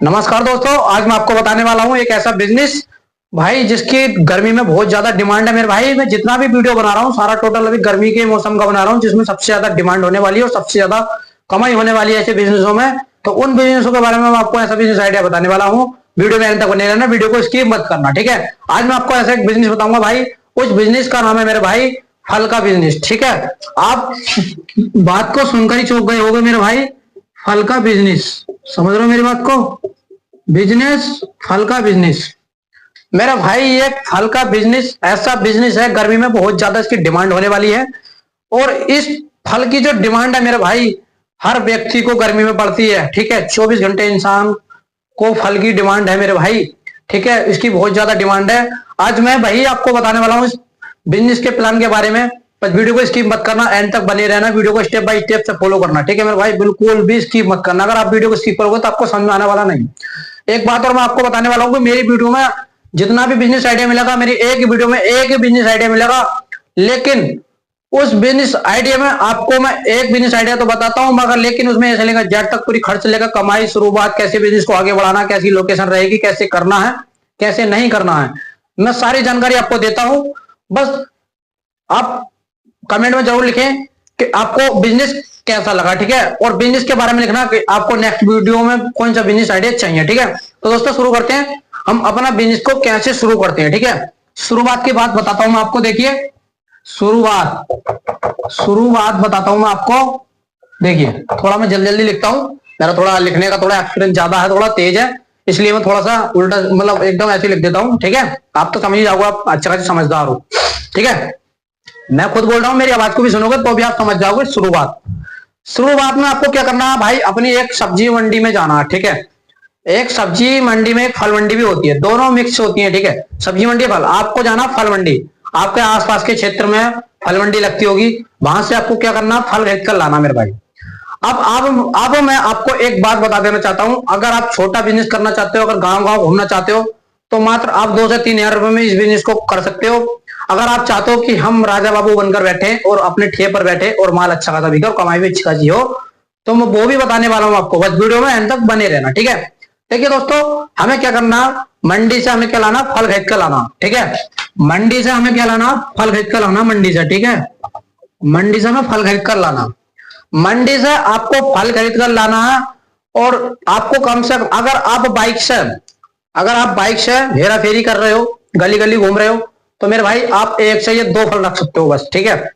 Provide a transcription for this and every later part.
नमस्कार दोस्तों, आज मैं आपको बताने वाला हूँ एक ऐसा बिजनेस भाई जिसकी गर्मी में बहुत ज्यादा डिमांड है। मेरे भाई मैं जितना भी वीडियो बना रहा हूँ सारा टोटल अभी गर्मी के मौसम का बना रहा हूँ, जिसमें सबसे ज्यादा डिमांड होने वाली है और सबसे ज्यादा कमाई होने वाली है ऐसे बिजनेसों में। तो उन बिजनेसों के बारे में मैं आपको ऐसा बिजनेस आइडिया बताने वाला हूँ। वीडियो में अंत तक बने रहना, वीडियो को स्किप मत करना, ठीक है। आज मैं आपको ऐसा एक बिजनेस बताऊंगा भाई, उस बिजनेस का नाम है मेरे भाई फल का बिजनेस, ठीक है। आप बात को सुनकर ही चौंक गए होगे मेरे भाई, फल का बिजनेस, समझ रहे हो मेरी बात को? बिजनेस, फल का बिजनेस मेरा भाई, ये फल का बिजनेस ऐसा बिजनेस है, गर्मी में बहुत ज्यादा इसकी डिमांड होने वाली है। और इस फल की जो डिमांड है मेरे भाई, हर व्यक्ति को गर्मी में पड़ती है, ठीक है। 24 घंटे इंसान को फल की डिमांड है मेरे भाई, ठीक है। इसकी बहुत ज्यादा डिमांड है। आज मैं भाई आपको बताने वाला हूँ इस बिजनेस के प्लान के बारे में। बस वीडियो को स्किप मत करना, एंड तक बने रहना, वीडियो को स्टेप बाय स्टेप से फॉलो करना, ठीक है मेरे भाई। बिल्कुल भी स्किप मत करना, अगर आप वीडियो को स्किप करोगे तो आपको समझ में आने वाला नहीं। एक बात और मैं आपको बताने वाला हूँ कि मेरी वीडियो में जितना भी बिजनेस आइडिया मिलेगा, मेरी एक वीडियो में एक ही बिजनेस आइडिया मिलेगा, लेकिन उस बिजनेस आइडिया में आपको मैं एक बिजनेस आइडिया तो बताता हूं, मगर लेकिन उसमें ऐसे लेकर जेड तक पूरी खर्च लेकर कमाई, शुरुआत, कैसे बिजनेस को आगे बढ़ाना, कैसी लोकेशन रहेगी, कैसे करना है, कैसे नहीं करना है, मैं सारी जानकारी आपको देता हूं। बस आप कमेंट में जरूर लिखें कि आपको बिजनेस कैसा लगा, ठीक है। और बिजनेस के बारे में लिखना कि आपको नेक्स्ट वीडियो में कौन सा बिजनेस आइडिया चाहिए, ठीक है। तो दोस्तों शुरू करते हैं, हम अपना बिजनेस को कैसे शुरू करते हैं, ठीक है। शुरुआत की बात बताता हूं मैं आपको, देखिए शुरुआत बताता हूं मैं आपको। देखिए थोड़ा मैं जल्दी जल्दी लिखता हूं, मेरा थोड़ा लिखने का थोड़ा एक्सपीरियंस ज्यादा है, थोड़ा तेज है, इसलिए मैं थोड़ा सा उल्टा मतलब एकदम ऐसे लिख देता हूं, ठीक है। आप तो समझ ही जाओगे, आप अच्छा खासा समझदार हो, ठीक है। मैं खुद बोल रहा हूं, मेरी आवाज को भी सुनोगे तो भी आप समझ जाओगे। शुरुआत में आपको क्या करना है भाई, अपनी एक सब्जी मंडी में जाना है, ठीक है। एक सब्जी मंडी में एक फल मंडी भी होती है, दोनों मिक्स होती है, ठीक है। सब्जी मंडी, फल, आपको जाना फल मंडी, आपके आसपास के क्षेत्र में फल मंडी लगती होगी, वहां से आपको क्या करना, फल खरीद कर लाना मेरे भाई। अब मैं आपको एक बात बता देना चाहता हूं, अगर आप छोटा बिजनेस करना चाहते हो, अगर गांव गांव घूमना चाहते हो, तो मात्र आप 2 से 3 हजार रुपए में इस बिजनेस को कर सकते हो। अगर आप चाहते हो कि हम राजा बाबू बनकर बैठे और अपने ठेप पर बैठे और माल अच्छा खासा बिके और कमाई भी अच्छी खासी हो, तो मैं वो भी बताने वाला हूं आपको, बस वीडियो में एंड तक बने रहना, ठीक है। देखिए दोस्तों, हमें क्या करना, मंडी से हमें क्या लाना, फल खरीद कर लाना, ठीक है। मंडी से हमें क्या लाना, फल खरीद कर लाना, मंडी से, ठीक है। मंडी से हमें फल खरीद कर लाना, मंडी से आपको फल खरीद कर लाना है। और आपको कम से कम, अगर आप बाइक से हेरा फेरी कर रहे हो, गली गली घूम रहे हो, तो मेरे भाई आप एक से ये 2 फल रख सकते हो बस, ठीक है।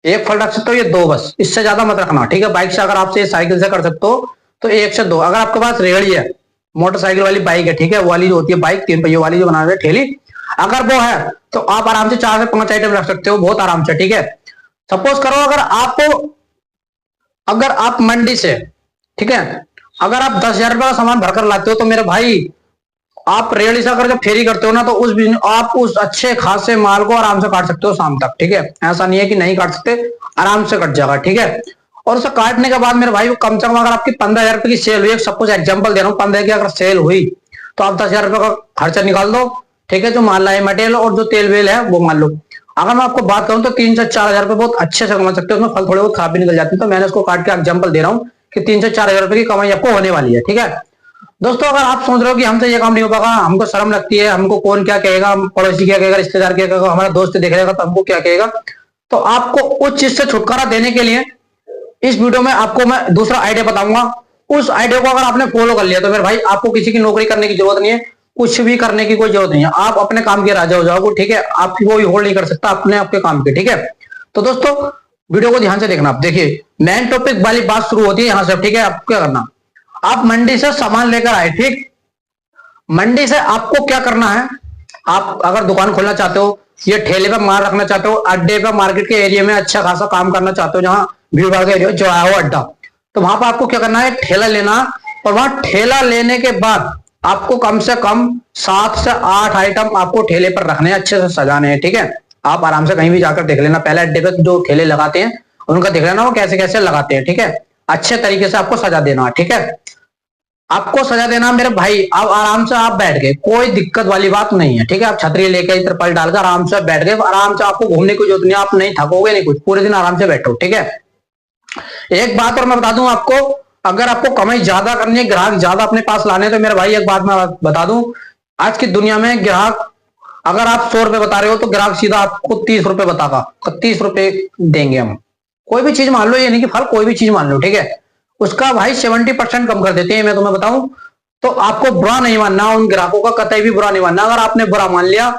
एक फल रख सकते हो, ये 2 बस, इससे ज्यादा मत रखना, ठीक है। बाइक से अगर आपसे साइकिल से कर सकते हो तो 1 से 2। अगर आपके पास रेहड़ी है, मोटरसाइकिल वाली बाइक है, ठीक है, वो वाली जो होती है बाइक 3 पहियों वाली जो बना रहे ठेली, अगर वो है तो आप आराम से 4 से 5 आइटम रख सकते हो, बहुत आराम से, ठीक है। सपोज करो अगर आप मंडी से, ठीक है, अगर आप 10,000 रुपए का सामान भरकर लाते हो, तो मेरे भाई आप रेहड़ी से अगर जब फेरी करते हो ना, तो आप उस अच्छे खासे माल को आराम से काट सकते हो शाम तक, ठीक है। ऐसा नहीं है कि नहीं काट सकते, आराम से कट जाएगा, ठीक है। और उसे काटने के बाद मेरे भाई कम से कम अगर आपकी 15,000 रुपए की सेल हुई, सपोज एग्जांपल दे रहा हूँ, 15 की अगर सेल हुई, तो आप 10,000 रुपए का खर्चा निकाल दो, ठीक है। जो माल लाए मटेरियल और जो तेल वेल है वो मान लो। अगर मैं आपको बात करूं तो 3 से 4,000 रुपए बहुत अच्छे से कमा सकते हो, उसमें फल थोड़े बहुत खराब भी निकल जाते हैं, तो मैंने उसको काट के एग्जांपल दे रहा हूँ कि 3 से 4,000 रुपए की कमाई आपको होने वाली है, ठीक है। दोस्तों अगर आप सोच रहे हो कि हमसे ये काम नहीं हो पाएगा, हमको शर्म लगती है, हमको कौन क्या कहेगा, पड़ोसी क्या कहेगा, रिश्तेदार क्या कहेगा, हमारा दोस्त देख लेगा तो हमको क्या कहेगा, तो आपको उस चीज से छुटकारा देने के लिए इस वीडियो में आपको मैं दूसरा आइडिया बताऊंगा। उस आइडिया को अगर आपने फॉलो कर लिया तो मेरे भाई आपको किसी की नौकरी करने की जरूरत नहीं है, कुछ भी करने की कोई जरूरत नहीं है, आप अपने काम के राजा हो जाओगे, ठीक है। आपकी कोई होल्ड नहीं कर सकता अपने आपके काम के, ठीक है। तो दोस्तों वीडियो को ध्यान से देखना। आप देखिए, मेन टॉपिक वाली बात शुरू होती है यहां से, ठीक है। आपको क्या करना, आप मंडी से सामान लेकर आए, ठीक। मंडी से आपको क्या करना है, आप अगर दुकान खोलना चाहते हो, ये ठेले पे माल रखना चाहते हो, अड्डे पे मार्केट के एरिया में अच्छा खासा काम करना चाहते हो, जहां भीड़ भाड़ का एरिया जो है वो अड्डा, तो वहां पर आपको क्या करना है, ठेला लेना। और वहां ठेला लेने के बाद आपको कम से कम 7 से 8 आइटम आपको ठेले पर रखने हैं, अच्छे से सजाने हैं, ठीक है। आप आराम से कहीं भी जाकर देख लेना, पहले अड्डे पे जो ठेले लगाते हैं उनका देख लेना वो कैसे कैसे लगाते हैं, ठीक है। अच्छे तरीके से आपको सजा देना, ठीक है। आपको सजा देना मेरे भाई, आप आराम से आप बैठ गए, कोई दिक्कत वाली बात नहीं है, ठीक है। आप छतरी लेके तिरपाल डालकर आराम से बैठ गए, आराम से, आपको घूमने की जरूरत नहीं, आप नहीं थकोगे नहीं कुछ, पूरे दिन आराम से बैठो, ठीक है। एक बात और मैं बता दूं आपको, अगर आपको कमाई ज्यादा करनी है, ग्राहक ज्यादा अपने पास लाने हैं, तो मेरे भाई एक बात मैं बता दूं, आज की दुनिया में ग्राहक, अगर आप 100 रुपए बता रहे हो तो ग्राहक सीधा आपको 30 रुपए बतागा, 30 रुपए देंगे हम। कोई भी चीज मान लो, ये नहीं कि फल, कोई भी चीज मान लो, ठीक है, उसका भाई 70% कम कर देते हैं, मैं तुम्हें बताऊं। तो आपको बुरा नहीं मानना, उन ग्राहकों का कतई भी बुरा नहीं मानना। अगर आपने बुरा मान लिया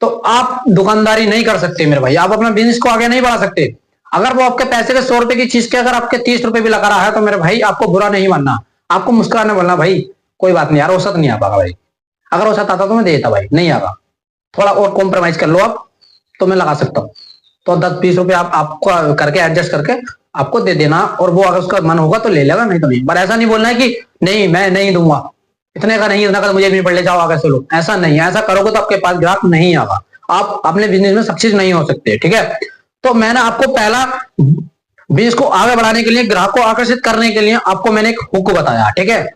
तो आप दुकानदारी नहीं कर सकते मेरे भाई, आप अपना बिजनेस को आगे नहीं बढ़ा सकते। अगर वो आपके पैसे के 100 रुपए की चीज के अगर आपके 30 रुपए भी लगा रहा है तो मेरे भाई आपको बुरा नहीं मानना, आपको मुस्कुराने बोलना, भाई कोई बात नहीं यार, औसत नहीं आ पाएगा भाई, अगर औसत आता तो मैं देता भाई, नहीं आगा, थोड़ा और कॉम्प्रोमाइज कर लो आप, तो मैं लगा सकता हूँ। तो 10-20 रुपए आपको करके एडजस्ट करके आपको दे देना, और वो अगर उसका मन होगा तो ले लेगा, नहीं तो नहीं। पर ऐसा नहीं बोलना है कि नहीं मैं नहीं दूंगा, इतने का नहीं, इतना का मुझे भी पड़ ले, जाओ आगे से लो, ऐसा नहीं है। ऐसा करोगे तो आपके पास ग्राहक नहीं आगा, आप अपने बिजनेस में सक्सेस नहीं हो सकते, ठीक है। तो मैंने आपको पहला बिजनेस को आगे बढ़ाने के लिए, ग्राहक को आकर्षित करने के लिए आपको मैंने एक हुक बताया, ठीक है।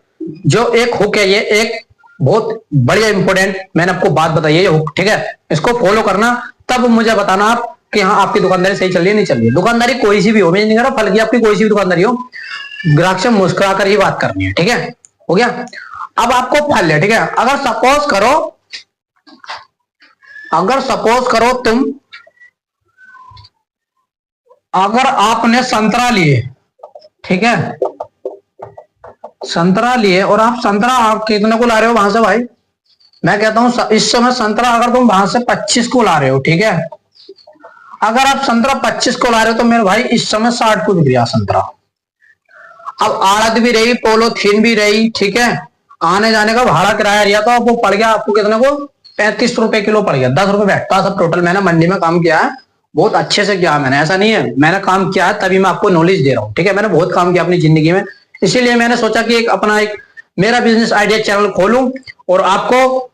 जो एक हुक है, ये एक बहुत बढ़िया इंपॉर्टेंट मैंने आपको बात बताई है, ये हुक, ठीक है। इसको फॉलो करना, तब मुझे बताना आप कि हाँ आपकी दुकानदारी सही चल रही है नहीं चल रही है। दुकानदारी कोई सी भी हो, मैं नहीं कह रहा फल की, आपकी कोई सी भी दुकानदारी हो, ग्राहक से मुस्कुरा कर ही बात करनी है, ठीक है। हो गया। अब आपको फल है, ठीक है। अगर सपोज करो तुम, अगर आपने संतरा लिए, ठीक है, संतरा लिए, और आप संतरा आप कितने को ला रहे हो वहां से भाई, मैं कहता हूं इस समय संतरा अगर तुम वहां से 25 को ला रहे हो, ठीक है, अगर आप संतरा 25 को ला रहे हो तो मेरे भाई इस समय 60 को बिक रहा संतरा। अब आड़त भी रही, पोलोथीन भी रही, ठीक है, आने जाने का भाड़ा किराया रिया, तो वो पड़ गया आपको कितने को, 35 रुपए किलो पड़ गया, 10 रुपए बैठता सब टोटल। मैंने मंडी में काम किया है, बहुत अच्छे से किया मैंने, ऐसा नहीं है, मैंने काम किया है तभी मैं आपको नॉलेज दे रहा हूँ, ठीक है। मैंने बहुत काम किया अपनी जिंदगी में, इसीलिए मैंने सोचा कि एक अपना एक मेरा बिजनेस आइडिया चैनल खोलूं और आपको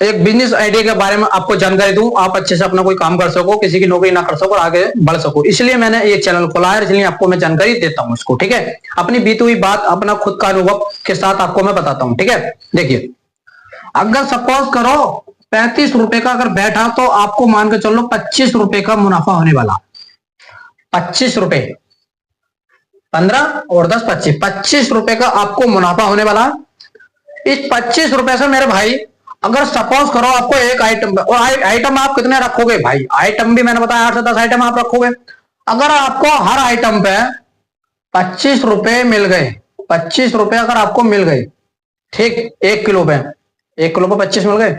एक बिजनेस आइडिया के बारे में आपको जानकारी दूं, आप अच्छे से अपना कोई काम कर सको, किसी की नौकरी ना कर सको और आगे बढ़ सको, इसलिए मैंने एक चैनल खोला है, इसलिए आपको मैं जानकारी देता हूं इसको, ठीक है। अपनी बीती हुई बात, अपना खुद का अनुभव के साथ आपको मैं बताता हूं, ठीक है। देखिए, अगर सपोज करो 35 रुपए का अगर बैठा, तो आपको मान के चलो 25 रुपए का मुनाफा होने वाला, 25 रुपए, 15 और 10 25, 25 रुपए का आपको मुनाफा होने वाला। इस 25 रुपए से मेरे भाई, अगर सपोज करो आपको एक आइटम, और आइटम आप कितने रखोगे भाई, आइटम भी मैंने बताया 8 से 10 आइटम आप रखोगे। अगर आपको हर आइटम पे 25 रुपए मिल गए, 25 रुपए अगर आपको मिल गए, ठीक, 1 किलो पे 25 मिल गए,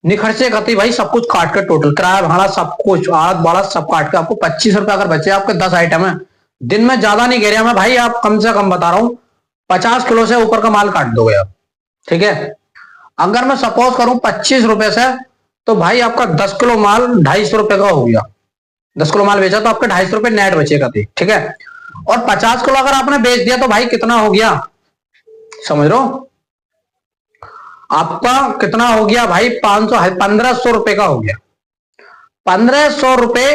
निखर्चे करती भाई सब कुछ काट कर, टोटल किराया भाड़ा सब कुछ, आड़त बाड़ा सब काट के आपको 25 रुपए अगर बचे, आपके 10 आइटम है, दिन में ज्यादा नहीं कह रहा मैं भाई, आप कम से कम बता रहा हूं 50 किलो से ऊपर का माल काट दोगे आप, ठीक है। अगर मैं सपोज करूं 25 रुपए से, तो भाई आपका 10 किलो माल 250 रुपए का हो गया, 10 किलो माल बेचा तो आपके 250 रुपए नेट बचेगा, ठीक है। और 50 किलो अगर आपने बेच दिया तो भाई कितना हो गया, समझ लो आपका कितना हो गया भाई, 1500 रुपए का हो गया। 1500 रुपए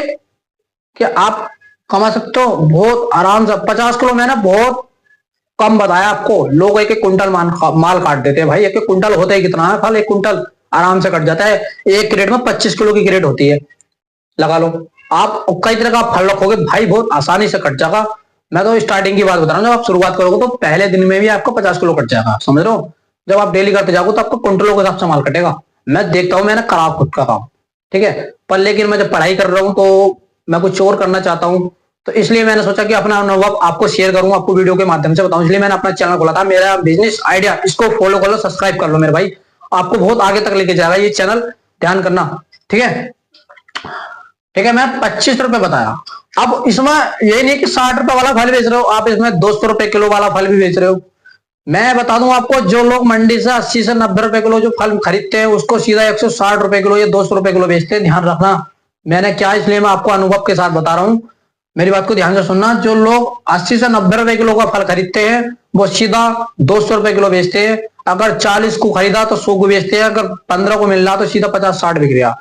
के आप कमा सकते हो बहुत आराम से। 50 किलो मैंने बहुत कम बताया आपको, लोग एक एक कुंटल माल काट देते हैं भाई, एक एक कुंटल होता है कितना है फल, 1 कुंटल आराम से कट जाता है। एक क्रेट में 25 किलो की क्रेट होती है, लगा लो आप कई तरह का फल रखोगे भाई, बहुत आसानी से कट जाएगा। मैं तो स्टार्टिंग की बात बता रहा हूँ, जब आप शुरुआत करोगे तो पहले दिन में भी आपको 50 किलो कट जाएगा, समझ रहे हो। जब आप डेली करते जाओगे तो आपको कुंटलों के हिसाब से माल कटेगा। मैं देखता हूँ, मैंने करा खुद का काम, ठीक है, पर लेकिन मैं जब पढ़ाई कर रहा हूँ तो मैं कुछ और करना चाहता हूँ, तो इसलिए मैंने सोचा कि अपना अनुभव आपको शेयर करूं, आपको वीडियो के माध्यम से बताऊं, इसलिए मैंने अपना चैनल खोला था, मेरा बिजनेस आइडिया, इसको फॉलो कर लो, सब्सक्राइब कर लो मेरे भाई, आपको बहुत आगे तक लेके जाएगा ये चैनल, ध्यान करना, ठीक है। ठीक है, मैं 25 रुपए बताया। अब इसमें ये नहीं कि 60 रुपए वाला फल बेच रहे हो आप, इसमें 200 रुपए किलो वाला फल भी बेच रहे हो। मैं बता दूं आपको, जो लोग मंडी से 80 से 90 रुपए किलो जो फल खरीदते हैं, उसको सीधा 160 रुपए किलो या 200 रुपए किलो बेचते हैं, ध्यान रखना। मैंने क्या, इसलिए मैं आपको अनुभव के साथ बता रहा हूं, मेरी बात को ध्यान से सुनना। जो लोग 80 से 90 रुपए किलो का फल खरीदते हैं, वो सीधा 200 रुपए किलो बेचते हैं। अगर 40 को खरीदा तो 100 को बेचते हैं, अगर 15 को मिल रहा तो सीधा 50-60 बिक रहा।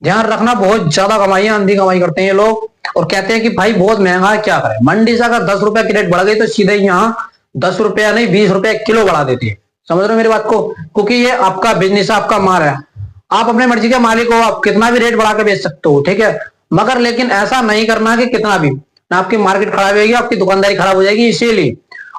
ध्यान रखना, बहुत ज्यादा कमाई है, अंधी कमाई करते हैं ये लोग, और कहते हैं कि भाई बहुत महंगा है, क्या करें। मंडी से अगर 10 रुपए की रेट बढ़ गई तो सीधे यहाँ 10 रुपया नहीं 20 रुपए किलो बढ़ा देती है, समझ रहे हो मेरी बात को, क्योंकि ये आपका बिजनेस है, आपका माल है, आप अपने मर्जी के मालिक हो, आप कितना भी रेट बढ़ा के बेच सकते हो, ठीक है। मगर लेकिन ऐसा नहीं करना कि कितना भी, ना आपकी मार्केट खराब होगी, आपकी दुकानदारी खराब हो जाएगी, इसीलिए।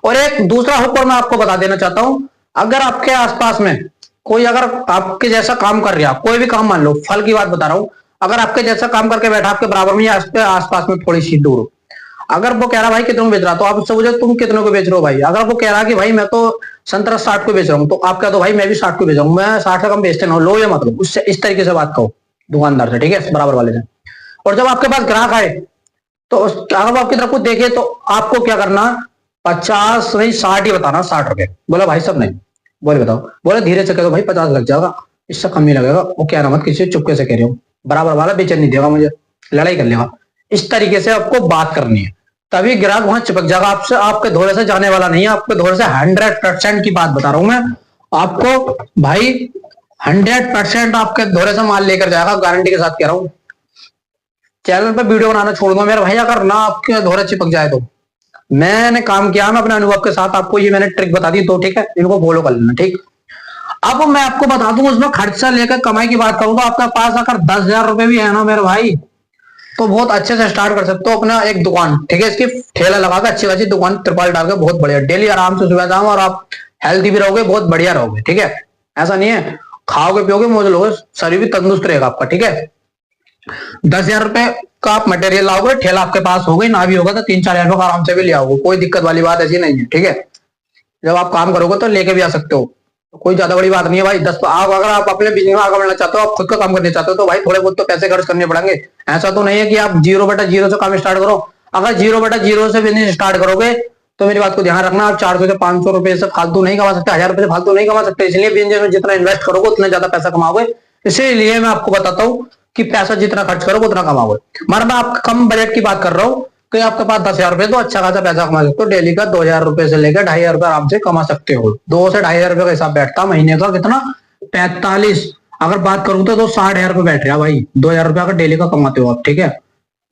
और एक दूसरा हुक और मैं आपको बता देना चाहता हूं, अगर आपके आसपास में कोई अगर आपके जैसा काम कर रहा, कोई भी काम मान लो, फल की बात बता रहा हूं, अगर आपके जैसा काम करके बैठा आपके बराबर में या आसपास में थोड़ी सी दूर, अगर वो कह रहा भाई कितनों को बेच रहा, तो आप उससे पूछो तुम कितनों को बेच रहे हो भाई। अगर वो कह रहा कि भाई मैं तो संतरा 60 को बेच रहा हूँ, तो आप कह दो भाई मैं भी 60 को बेच रहा हूँ, मैं 60 से कम बेचते ना, लो या मतलब उससे इस तरीके से बात कहो दुकानदार से, ठीक है, बराबर वाले से। और जब आपके पास ग्राहक आए तो अगर वो आपकी तरफ को देखे तो आपको क्या करना, 50 नहीं 60 ही बताना, 60 रुपए। बोला भाई सब नहीं, बोले बताओ, बोले धीरे से कह दो भाई 50 लग जाएगा, इससे कम ही लगेगा। वो क्या ना मत किसी चुपके से कह रहे हो, बराबर वाला बेचन नहीं देगा मुझे, लड़ाई कर लेगा। इस तरीके से आपको बात करनी है, तभी ग्राहक वहां चिपक जाएगा आपसे, आपके धोरे से जाने वाला नहीं है। आपके धोरे से 100% की बात बता रहा हूं मैं आपको भाई, 100% आपके धोरे से माल लेकर जाएगा, गारंटी के साथ कह रहा हूं। चैनल पे वीडियो बनाना छोड़ दो मेरे भाई, अगर ना आपके धोरे चिपक जाए तो। मैंने काम किया, मैं अपने अनुभव के साथ आपको ये मैंने ट्रिक बता दी, तो ठीक है, इनको फॉलो कर लेना, ठीक। अब मैं आपको बता दूं, उसमें खर्चा लेकर कमाई की बात करूं तो आपके पास अगर 10,000 रुपए भी है ना मेरे भाई, तो बहुत अच्छे से स्टार्ट कर सकते हो अपना एक दुकान, ठीक है। इसकी ठेला लगाकर अच्छी खासी दुकान त्रिपाल डाल के बहुत बढ़िया, डेली आराम से सुबह शाम, और आप हेल्थी भी रहोगे, बहुत बढ़िया रहोगे, ठीक है। ऐसा नहीं है खाओगे पियोगे मौज लोगे, शरीर भी तंदुरुस्त रहेगा आपका, ठीक है। 10,000 रुपए का आप मटेरियल लाओगे, ठेला आपके पास हो गई, ना भी होगा तो 3-4 हजार रुपए आराम से भी ले आओगे, कोई दिक्कत वाली बात ऐसी नहीं है, ठीक है। जब आप काम करोगे तो लेके भी आ सकते हो, कोई ज्यादा बड़ी बात नहीं है भाई। 10 आप अगर आप अपने बिजनेस में आगे बढ़ना चाहते हो, आप खुद का काम करना चाहते हो, तो भाई थोड़े बहुत तो पैसे खर्च करने पड़ेंगे। ऐसा तो नहीं है कि आप 0/0 से काम स्टार्ट करो। अगर 0/0 से बिजनेस स्टार्ट करोगे तो मेरी बात को ध्यान रखना, आप 400 से 500 रुपए से फालतू नहीं कमा सकते, 1000 रुपए से फालतू नहीं कमा सकते। इसलिए बिजनेस में जितना इन्वेस्ट करोगे उतना ज्यादा पैसा कमाओगे। इसीलिए मैं आपको बताता हूँ कि पैसा जितना खर्च करोगे उतना कमाओगे। मैं आप कम बजट की बात कर रहा हूँ कि आपके पास 10,000 रुपए तो अच्छा खासा पैसा कमा सकते हो, डेली का 2,000 रुपए से लेकर 2,500 रुपए आराम से कमा सकते हो। 2 से 2,500 रुपए का हिसाब बैठता, महीने का कितना 45, अगर बात करूं तो 60,000 रुपए बैठ रहा भाई, 2,000 रुपए का डेली का कमाते हो आप, ठीक है।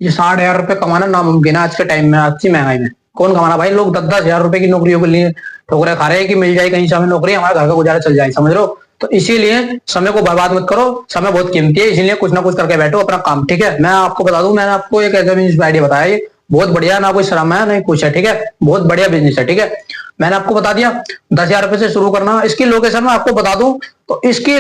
ये 60,000 रुपए कमाना नामुमकिन है आज के टाइम में, आज की महंगाई में कौन कमाना भाई। लोग 10-10 हजार रुपए की नौकरियों के लिए ठोकरे खा रहे हैं कि मिल जाए कहीं से हमें नौकरी, हमारा घर का गुजारा चल जाए, समझ लो। तो इसीलिए समय को बर्बाद मत करो, समय बहुत कीमती है, इसीलिए कुछ ना कुछ करके बैठो अपना काम, ठीक है। मैं आपको बता दूं, मैंने आपको एक ऐसा बिजनेस आइडिया बताया, ये बहुत बढ़िया, ना कोई शर्म है नहीं कुछ है, ठीक है, बहुत बढ़िया बिजनेस है, ठीक है। मैंने आपको बता दिया 10,000 रुपए से शुरू करना। इसकी लोकेशन मैं आपको बता दूं तो इसकी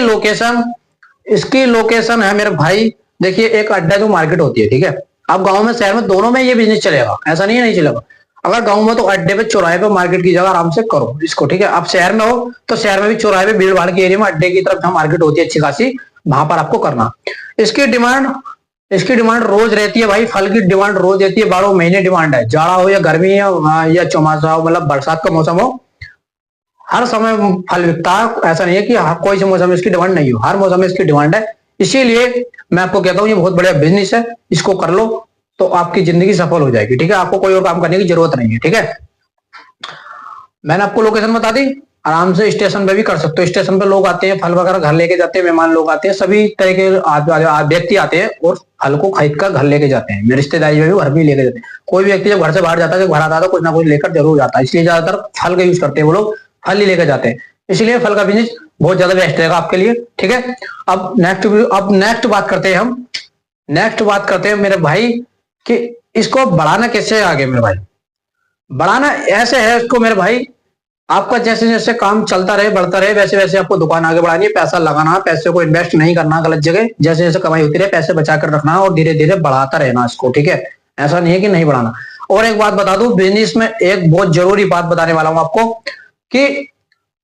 लोकेशन है मेरे भाई, देखिए एक अड्डा जो मार्केट होती है, ठीक है। अब गांव में शहर में दोनों में ये बिजनेस चलेगा, ऐसा नहीं है नहीं चलेगा। अगर गांव में तो अड्डे पे चौराहे पे मार्केट की जगह आराम से करो इसको, ठीक है। आप शहर में हो तो शहर में भी चौराहे पे भीड़ भाड़ के एरिया में अड्डे की तरफ जहां मार्केट होती है अच्छी खासी, वहां पर आपको करना। इसकी डिमांड रोज रहती है भाई, फल की डिमांड रोज रहती है, 12 महीने डिमांड है, जाड़ा हो या गर्मी या चौमासा हो, मतलब बरसात का मौसम हो, हर समय फल बिकता है। ऐसा नहीं है कि कोई से मौसम में इसकी डिमांड नहीं हो, हर मौसम में इसकी डिमांड है। इसीलिए मैं आपको कहता हूँ ये बहुत बढ़िया बिजनेस है, इसको कर लो तो आपकी जिंदगी सफल हो जाएगी, ठीक है। आपको कोई और काम करने की जरूरत नहीं है, ठीक है। मैंने आपको लोकेशन बता दी, आराम से स्टेशन पे भी कर सकते हो। स्टेशन पे लोग आते हैं, फल वगैरह घर लेके जाते हैं, मेहमान लोग आते हैं, सभी तरह के व्यक्ति आते हैं और फल को खरीद कर घर लेके जाते हैं। मेरे रिश्तेदारी में भी घर भी लेके जाते हैं। कोई भी व्यक्ति जब घर से बाहर जाता है, जब घर आता है तो कुछ ना कुछ लेकर जरूर जाता है, इसलिए ज्यादातर फल का यूज करते हैं वो लोग, फल ही लेकर जाते हैं। इसलिए फल का बिजनेस बहुत ज्यादा बेस्ट रहेगा आपके लिए, ठीक है। अब नेक्स्ट बात करते हैं मेरे भाई कि इसको बढ़ाना कैसे आगे मेरे भाई। बढ़ाना ऐसे है इसको मेरे भाई, आपका जैसे जैसे काम चलता रहे बढ़ता रहे वैसे वैसे आपको दुकान आगे बढ़ानी है, पैसा लगाना, पैसे को इन्वेस्ट नहीं करना गलत जगह, जैसे जैसे कमाई होती रहे पैसे बचा कर रखना और धीरे धीरे बढ़ाता रहना इसको, ठीक है। ऐसा नहीं है कि नहीं बढ़ाना। और एक बात बता दूं, बिजनेस में एक बहुत जरूरी बात बताने वाला हूं आपको कि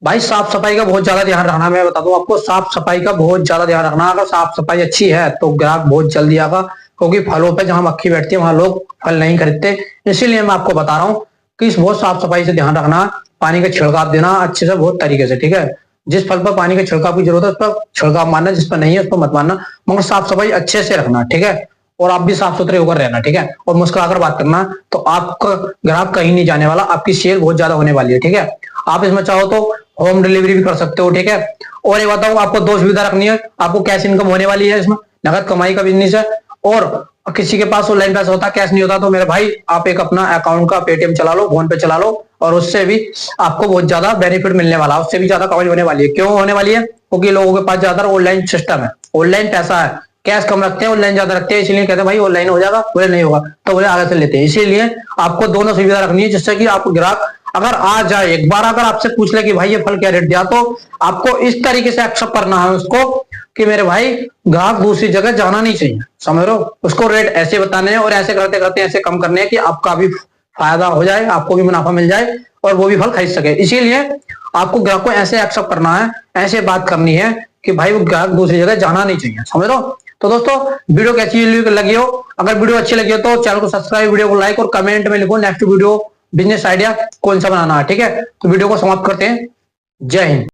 भाई साफ सफाई का बहुत ज्यादा ध्यान रखना। मैं बता दूं आपको, साफ सफाई का बहुत ज्यादा ध्यान रखना। अगर साफ सफाई अच्छी है तो ग्राहक बहुत जल्दी आएगा, क्योंकि फलों पे जहां मक्खी बैठती है वहां लोग फल नहीं खरीदते। इसीलिए मैं आपको बता रहा हूँ कि बहुत साफ सफाई से ध्यान रखना, पानी का छिड़काव देना अच्छे से बहुत तरीके से, ठीक है। जिस फल पर पानी के छिड़काव की जरूरत है उस पर छिड़काव मारना, जिस पर नहीं है उस पर मत मारना, मगर साफ सफाई अच्छे से रखना, ठीक है। और आप भी साफ सुथरे होकर रहना, ठीक है। और मुस्कुराकर बात करना, तो आपका ग्राहक कहीं नहीं जाने वाला, आपकी सेल बहुत ज्यादा होने वाली है, ठीक है। आप इसमें चाहो तो होम डिलीवरी भी कर सकते हो, ठीक है। और ये बताओ, आपको 2 सुविधा रखनी है, आपको कैश इनकम होने वाली है, इसमें नगद कमाई का बिजनेस है। और किसी के पास ऑनलाइन पैसा होता कैश नहीं होता, तो मेरे भाई आप एक अपना अकाउंट का पेटीएम चला लो, फोन पे चला लो, और उससे भी आपको बहुत ज्यादा बेनिफिट मिलने वाला है, उससे भी ज्यादा कमाई होने वाली है। क्यों होने वाली है? क्योंकि लोगों के पास ज्यादा ऑनलाइन सिस्टम है, ऑनलाइन पैसा है, कैश कम रखते हैं, ऑनलाइन ज्यादा रखते हैं, इसलिए कहते हैं भाई ऑनलाइन हो जाएगा, बोले नहीं होगा तो बोले आगे से लेते हैं। इसीलिए आपको दोनों सुविधा रखनी है, जिससे कि आप ग्राहक अगर आ जाए एक बार, अगर आपसे पूछ ले कि भाई ये फल क्या रेट दिया, तो आपको इस तरीके से एक्सेप्ट करना है उसको कि मेरे भाई ग्राहक दूसरी जगह जाना नहीं चाहिए, समझ रहे हो। उसको रेट ऐसे बताने हैं और ऐसे करते करते ऐसे कम करने हैं कि आपका भी फायदा हो जाए, आपको भी मुनाफा मिल जाए और वो भी फल खरीद सके। इसीलिए आपको ग्राहक को ऐसे एक्सेप्ट करना है, ऐसे बात करनी है कि भाई वो ग्राहक दूसरी जगह जाना नहीं चाहिए, समझ लो। तो दोस्तों वीडियो कैसी लगी हो, अगर वीडियो अच्छी लगी हो तो चैनल को सब्सक्राइब, वीडियो को लाइक और कमेंट में लिखो नेक्स्ट वीडियो बिजनेस आइडिया कौन सा बनाना है, ठीक है। तो वीडियो को समाप्त करते हैं। जय हिंद।